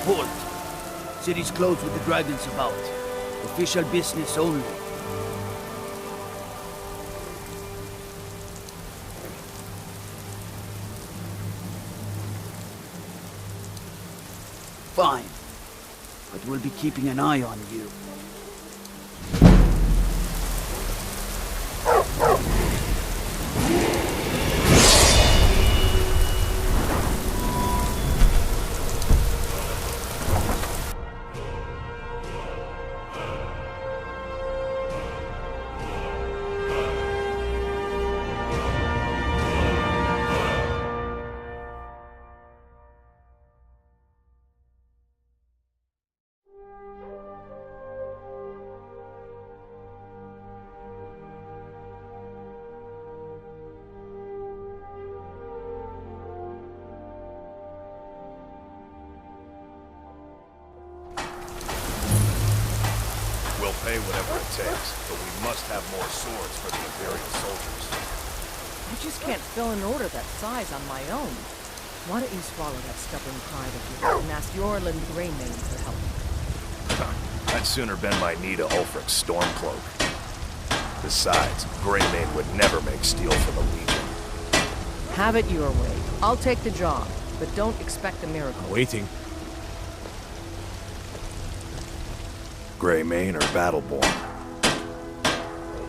port. City's closed with the dragons about. Official business only. Fine. But we'll be keeping an eye on you. We'll pay whatever it takes, but we must have more swords for the Imperial soldiers. I just can't fill an order that size on my own. Why don't you swallow that stubborn pride of yours and ask Yorlin Greymane for help? I'd sooner bend my knee to Ulfric's Stormcloak. Besides, Greymane would never make steel for the Legion. Have it your way. I'll take the job, but don't expect a miracle. Waiting. Greymane or Battleborn?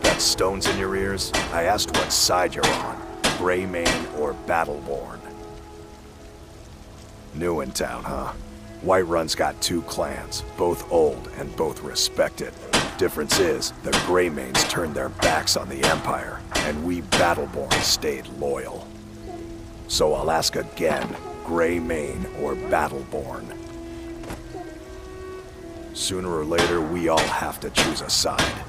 Got stones in your ears? I asked what side you're on. Greymane or Battleborn? New in town, huh? Whiterun's got two clans, both old and both respected. Difference is, the Greymanes turned their backs on the Empire, and we Battleborn stayed loyal. So I'll ask again, Greymane or Battleborn? Sooner or later, we all have to choose a side.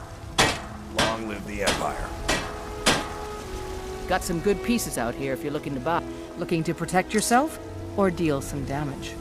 Long live the Empire. Got some good pieces out here if you're looking to buy. Looking to protect yourself or deal some damage?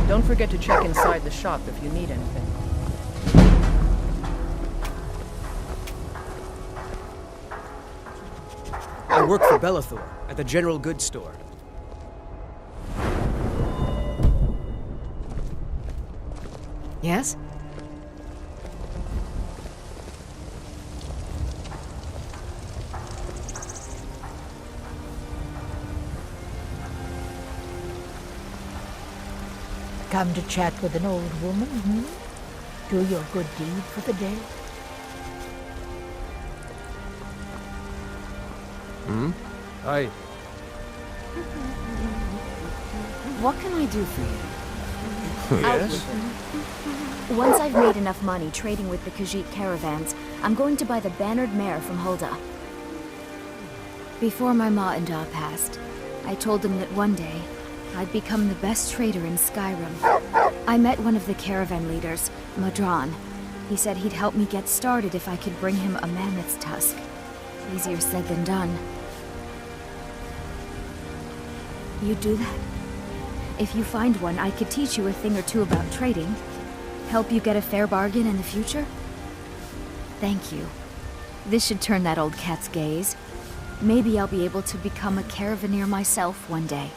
Don't forget to check inside the shop if you need anything. I work for Belethor at the General Goods Store. Yes? Come to chat with an old woman, hmm? Do your good deed for the day. What can I do for you? Yes? Once I've made enough money trading with the Khajiit caravans, I'm going to buy the bannered mare from Hulda. Before my ma and Da passed, I told them that one day, I'd become the best trader in Skyrim. I met one of the caravan leaders, Madron. He said he'd help me get started if I could bring him a mammoth's tusk. Easier said than done. You'd do that? If you find one, I could teach you a thing or two about trading. Help you get a fair bargain in the future? Thank you. This should turn that old cat's gaze. Maybe I'll be able to become a caravaneer myself one day.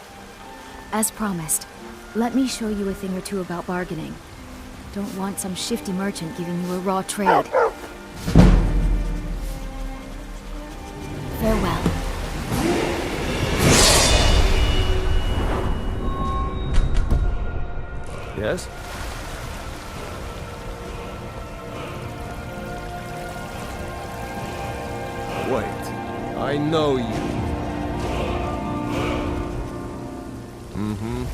As promised, let me show you a thing or two about bargaining. Don't want some shifty merchant giving you a raw trade. Farewell. Yes? Wait, I know you. Mm-hmm.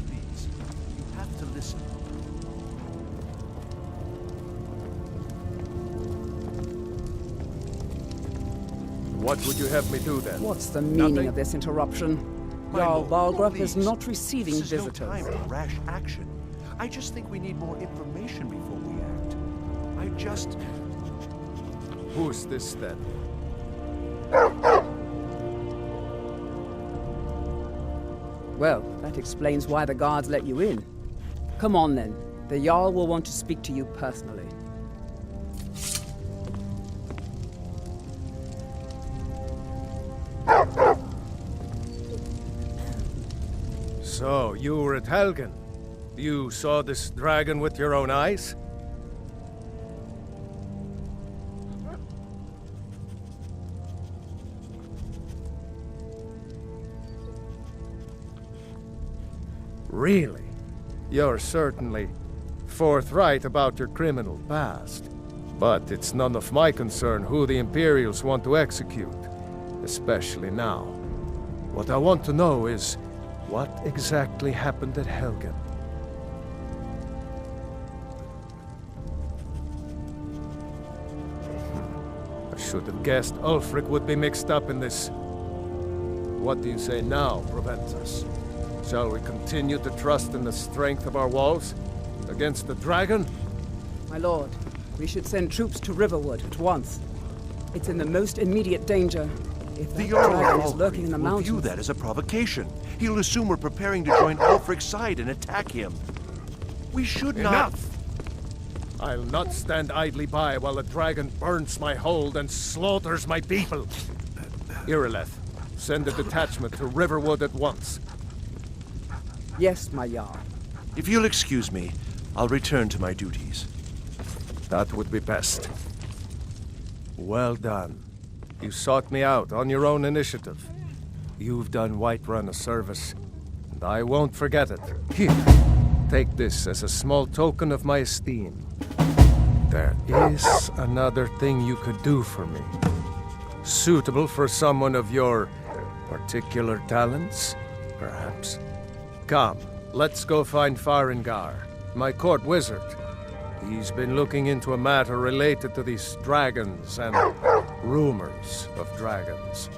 Please, you have to listen. What would you have me do then? What's the meaning Nothing? of this interruption? My Jarl lord, Balgruuf is please. not receiving This is visitors. no time for rash action. I just think we need more information before we act. I just... Who's this then? Well, that explains why the guards let you in. Come on then. The Jarl will want to speak to you personally. So, you were at Helgen. You saw this dragon with your own eyes? Really? You're certainly forthright about your criminal past. But it's none of my concern who the Imperials want to execute, especially now. What I want to know is, what exactly happened at Helgen? I should have guessed Ulfric would be mixed up in this. What do you say now, Proventus? Shall we continue to trust in the strength of our walls against the dragon? My lord, we should send troops to Riverwood at once. It's in the most immediate danger. If The that Jarl dragon is of lurking in the will mountains... view that as a provocation. He'll assume we're preparing to join Ulfric's side and attack him. We should not... Enough! I'll not stand idly by while the dragon burns my hold and slaughters my people. Irileth, send a detachment to Riverwood at once. Yes, my Jarl. If you'll excuse me, I'll return to my duties. That would be best. Well done. You sought me out on your own initiative. You've done Whiterun a service, and I won't forget it. Here, take this as a small token of my esteem. There is another thing you could do for me. Suitable for someone of your particular talents, perhaps. Come, let's go find Farengar, my court wizard. He's been looking into a matter related to these dragons and rumors of dragons.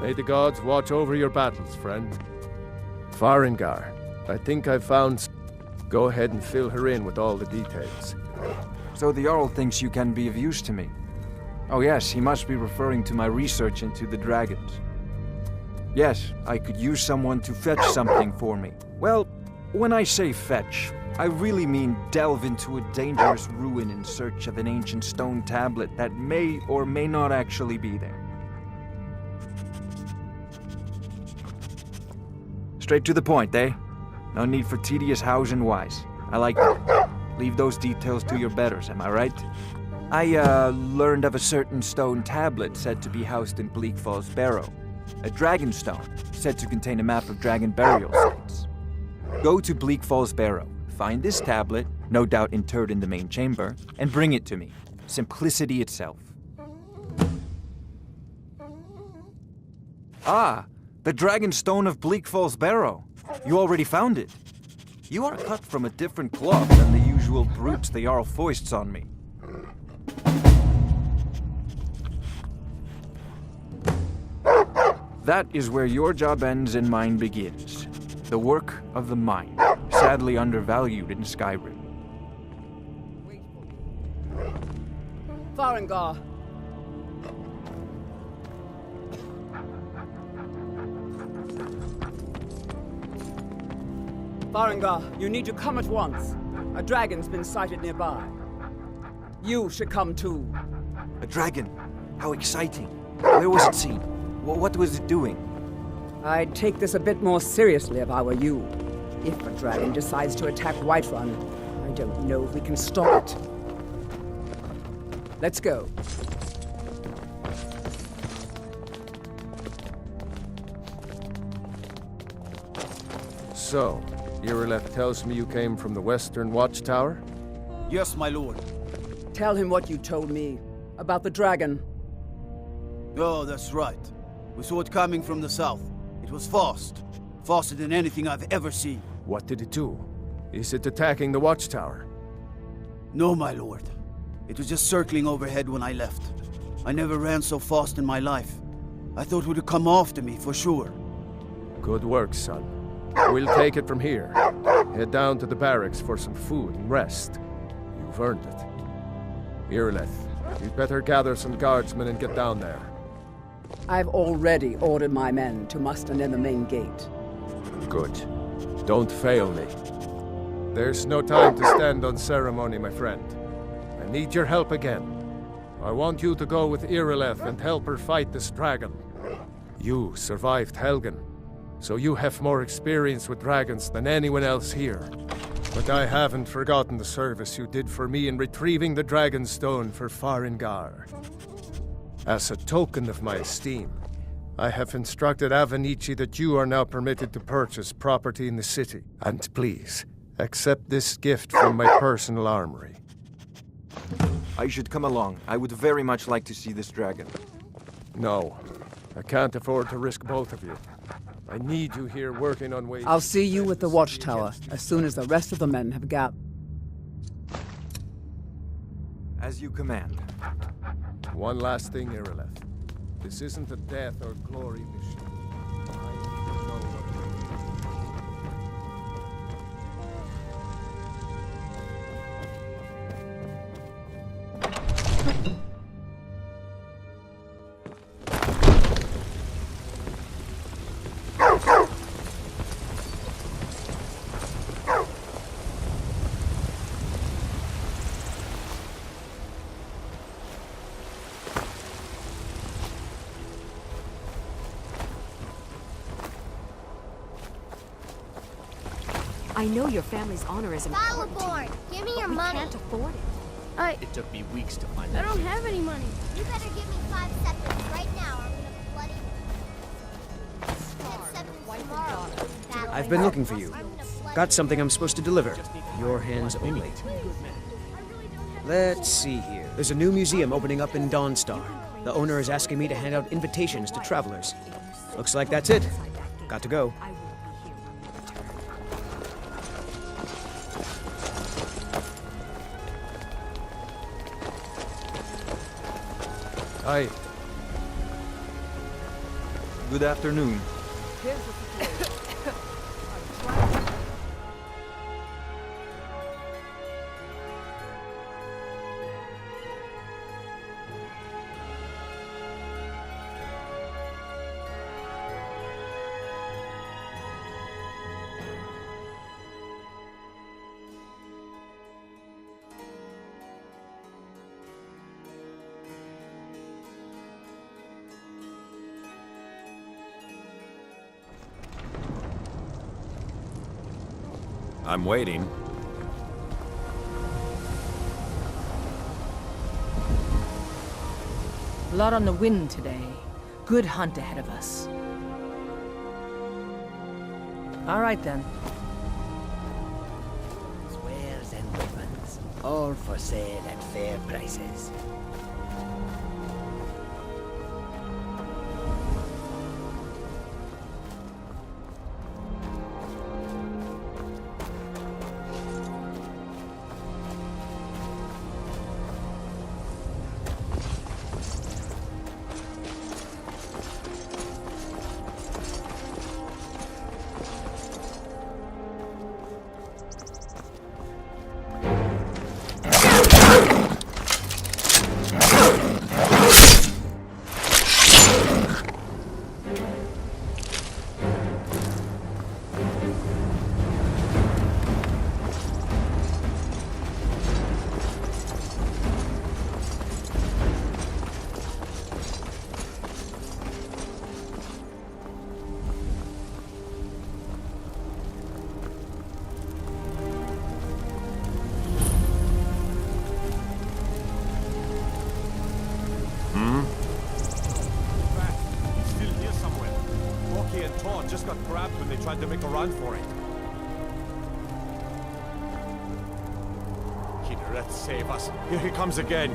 May the gods watch over your battles, friend. Farengar, I think I've found... Go ahead and fill her in with all the details. So the Jarl thinks you can be of use to me. Oh yes, he must be referring to my research into the dragons. Yes, I could use someone to fetch something for me. Well, When I say fetch, I really mean delve into a dangerous ruin in search of an ancient stone tablet that may or may not actually be there. Straight to the point, eh? No need for tedious hows and whys. I like that. Leave those details to your betters, am I right? I learned of a certain stone tablet said to be housed in Bleak Falls Barrow. A dragon stone, said to contain a map of dragon burial sites. Go to Bleak Falls Barrow, find this tablet, no doubt interred in the main chamber, and bring it to me. Simplicity itself. Ah, the dragon stone of Bleak Falls Barrow. You already found it. You are cut from a different cloth than the usual brutes the Jarl foists on me. That is where your job ends and mine begins. The work of the mind, sadly undervalued in Skyrim. Farengar. Farengar, you need to come at once. A dragon's been sighted nearby. You should come too. A dragon? How exciting. Where was it seen? What was it doing? I'd take this a bit more seriously if I were you. If a dragon decides to attack Whiterun, I don't know if we can stop it. Let's go. So, Irileth tells me you came from the Western Watchtower? Yes, my lord. Tell him what you told me about the dragon. Oh, that's right. We saw it coming from the south. It was fast. Faster than anything I've ever seen. What did it do? Is it attacking the Watchtower? No, my lord. It was just circling overhead when I left. I never ran so fast in my life. I thought it would come after me, for sure. Good work, son. We'll take it from here. Head down to the barracks for some food and rest. You've earned it. Irileth, you'd better gather some guardsmen and get down there. I've already ordered my men to muster near the main gate. Good. Don't fail me. There's no time to stand on ceremony, my friend. I need your help again. I want you to go with Irileth and help her fight this dragon. You survived Helgen, so you have more experience with dragons than anyone else here. But I haven't forgotten the service you did for me in retrieving the dragon stone for Farengar. As a token of my esteem, I have instructed Avenici that you are now permitted to purchase property in the city. And please, accept this gift from my personal armory. I should come along. I would very much like to see this dragon. No, I can't afford to risk both of you. I need you here working on ways... I'll see you at the Watchtower as soon as the rest of the men have gathered. As you command. One last thing, Irileth. This isn't a death or glory mission. I need to know what I know your family's honor is important to you, give me but your we money. can't afford it. It took me weeks to find I that. don't have any money. You better give me 5 seconds right now. Or I'm gonna bloody 10 seconds tomorrow. I've been looking for you. Got something I'm supposed to deliver. Your hands only. Let's see here. There's a new museum opening up in Dawnstar. The owner is asking me to hand out invitations to travelers. Looks like that's it. Got to go. Hi. Good afternoon. I'm waiting. Blood on the wind today. Good hunt ahead of us. All right, then. Wares and weapons, all for sale at fair prices. Just got grabbed when they tried to make a run for it. Let's save us. Here he comes again.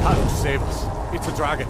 Hello, save us. It's a dragon.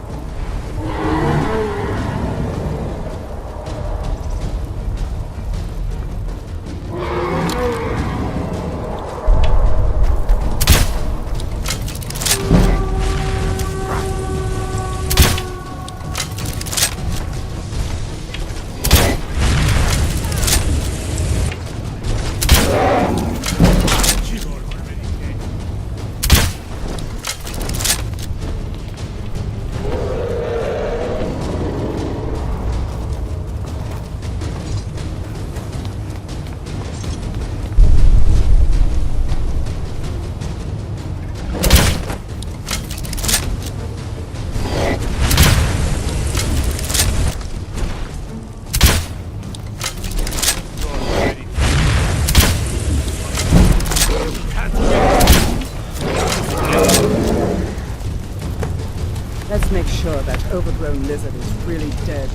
Let's make sure that overgrown lizard is really dead.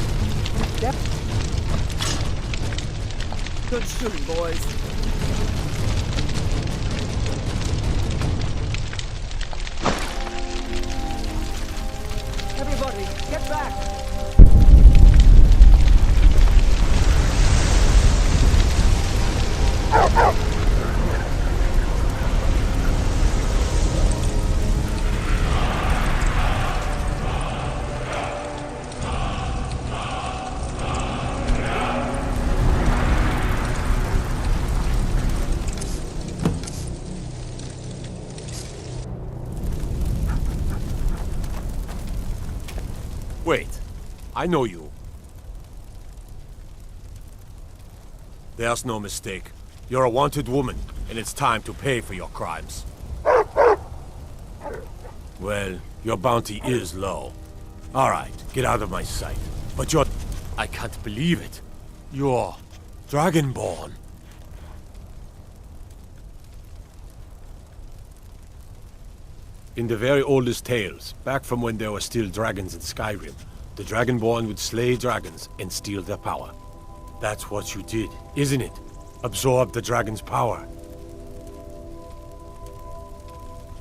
Yep. Good shooting, boys. Everybody, get back! Wait, I know you. There's no mistake. You're a wanted woman, and it's time to pay for your crimes. Well, your bounty is low. Alright, get out of my sight. But you're... I can't believe it. You're... Dragonborn. In the very oldest tales, back from when there were still dragons in Skyrim, the Dragonborn would slay dragons and steal their power. That's what you did, isn't it? Absorb the dragon's power.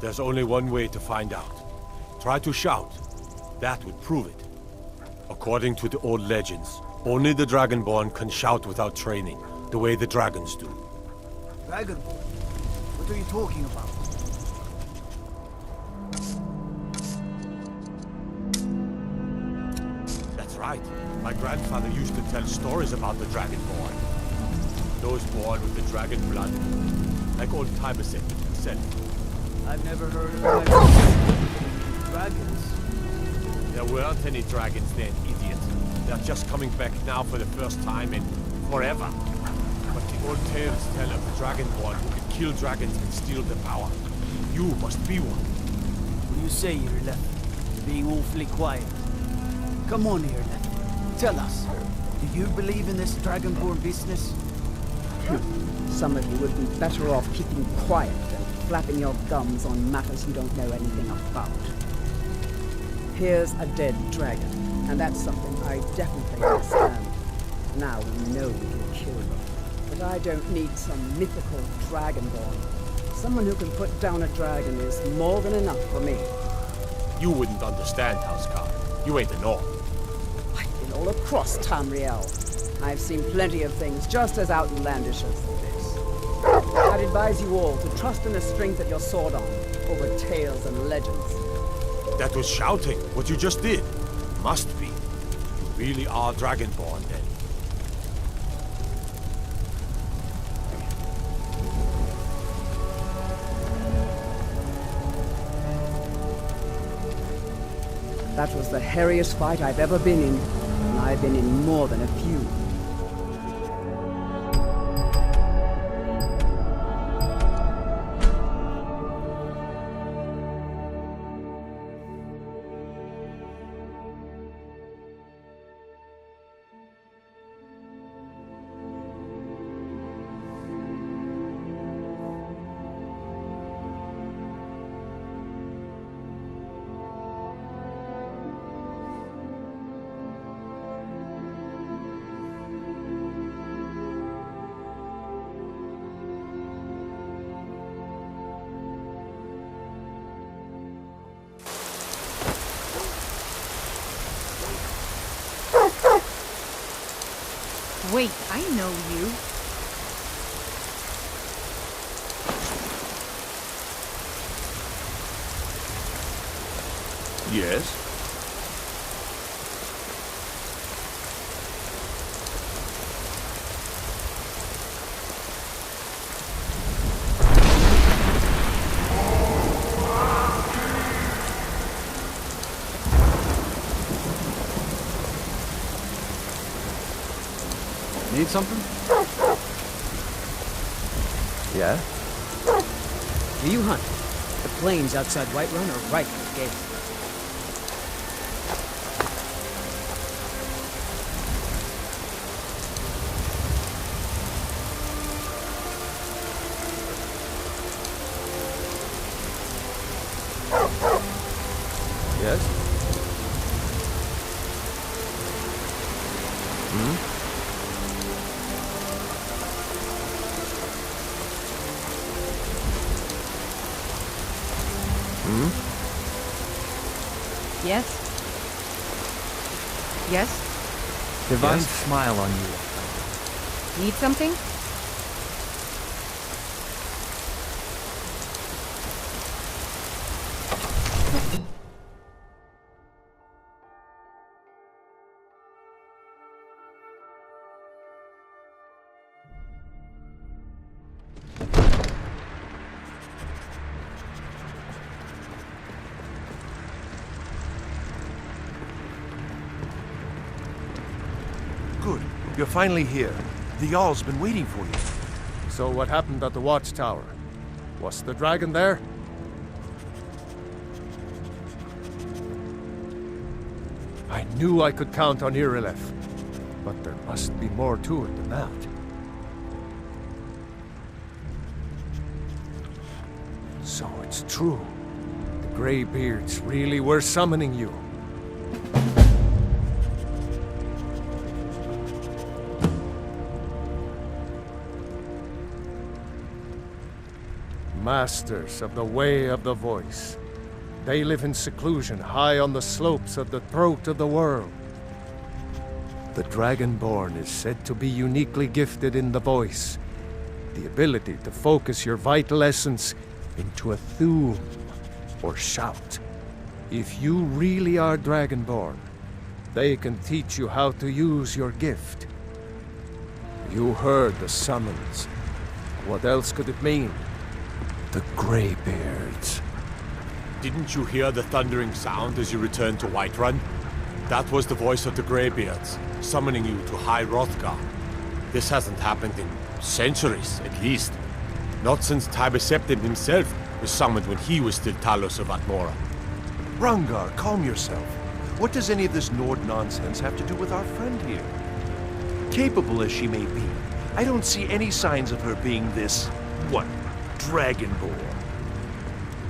There's only one way to find out. Try to shout. That would prove it. According to the old legends, only the Dragonborn can shout without training, the way the dragons do. Dragonborn? What are you talking about? That's right. My grandfather used to tell stories about the Dragonborn. Those born with the dragon blood. Like old Tiberset said. I've never heard of dragons. There weren't any dragons then, idiot. They're just coming back now for the first time in forever. But the old tales tell of the Dragonborn who can kill dragons and steal their power. You must be one. You say you're left. You're being awfully quiet. Come on here, left. Tell us. Do you believe in this Dragonborn business? Some of you would be better off keeping quiet than flapping your gums on matters you don't know anything about. Here's a dead dragon, and that's something I definitely understand. Now we know we can kill them. But I don't need some mythical Dragonborn. Someone who can put down a dragon is more than enough for me. You wouldn't understand, Housecarl. You ain't a North. I've been all across Tamriel. I've seen plenty of things just as outlandish as this. I'd advise you all to trust in the strength of your sword arm over tales and legends. That was shouting, what you just did. Must be. You really are Dragonborn, then. That was the hairiest fight I've ever been in, and I've been in more than a few. Wait, I know you. Yes? Need something? Yeah? Do you hunt? The plains outside Whiterun are ripe with game. Yes? Yes? Yes? Divine smile on you. Need something? Good. You're finally here. The Jarl's been waiting for you. So what happened at the watchtower? Was the dragon there? I knew I could count on Irileth, but there must be more to it than that. So it's true. The Greybeards really were summoning you. Masters of the Way of the Voice. They live in seclusion high on the slopes of the throat of the world. The Dragonborn is said to be uniquely gifted in the voice, the ability to focus your vital essence into a thum, or shout. If you really are Dragonborn, they can teach you how to use your gift. You heard the summons. What else could it mean? The Greybeards. Didn't you hear the thundering sound as you returned to Whiterun? That was the voice of the Greybeards, summoning you to High Hrothgar. This hasn't happened in centuries, at least. Not since Tiber Septim himself was summoned when he was still Talos of Atmora. Rungar, calm yourself. What does any of this Nord nonsense have to do with our friend here? Capable as she may be, I don't see any signs of her being this, what, Dragonborn.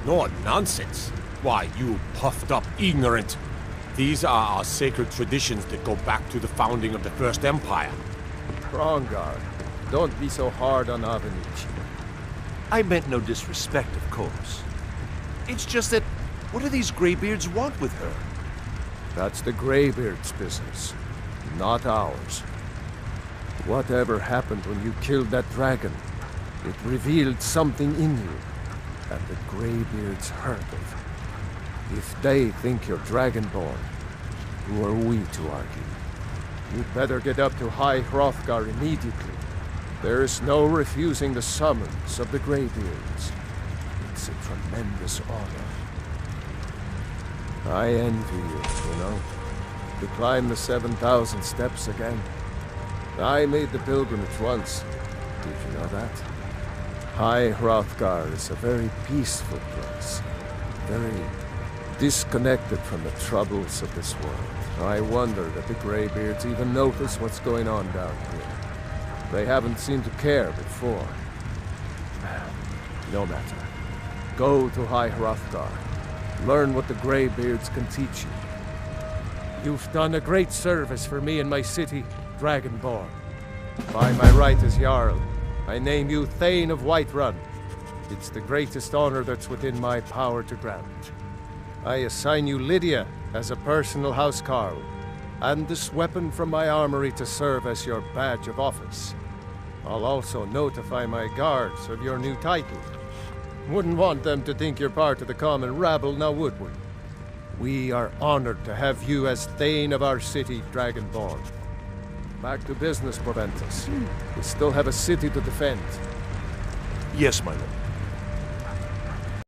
Nord nonsense? Why, you puffed up ignorant. These are our sacred traditions that go back to the founding of the First Empire. Rungar, don't be so hard on Avenici. I meant no disrespect, of course. It's just that, what do these Greybeards want with her? That's the Greybeards' business, not ours. Whatever happened when you killed that dragon, it revealed something in you, and the Greybeards heard it. If they think you're Dragonborn, who are we to argue? You'd better get up to High Hrothgar immediately. There's no refusing the summons of the Greybeards. It's a tremendous honor. I envy you, you know. To climb the 7,000 steps again. I made the pilgrimage once. Did you know that? High Hrothgar is a very peaceful place. Very disconnected from the troubles of this world. I wonder that the Greybeards even notice what's going on down here. They haven't seemed to care before. No matter. Go to High Hrothgar. Learn what the Greybeards can teach you. You've done a great service for me and my city, Dragonborn. By my right as Jarl, I name you Thane of Whiterun. It's the greatest honor that's within my power to grant. I assign you Lydia as a personal housecarl, and this weapon from my armory to serve as your badge of office. I'll also notify my guards of your new title. Wouldn't want them to think you're part of the common rabble, now would we? We are honored to have you as Thane of our city, Dragonborn. Back to business, Proventus. We still have a city to defend. Yes, my lord.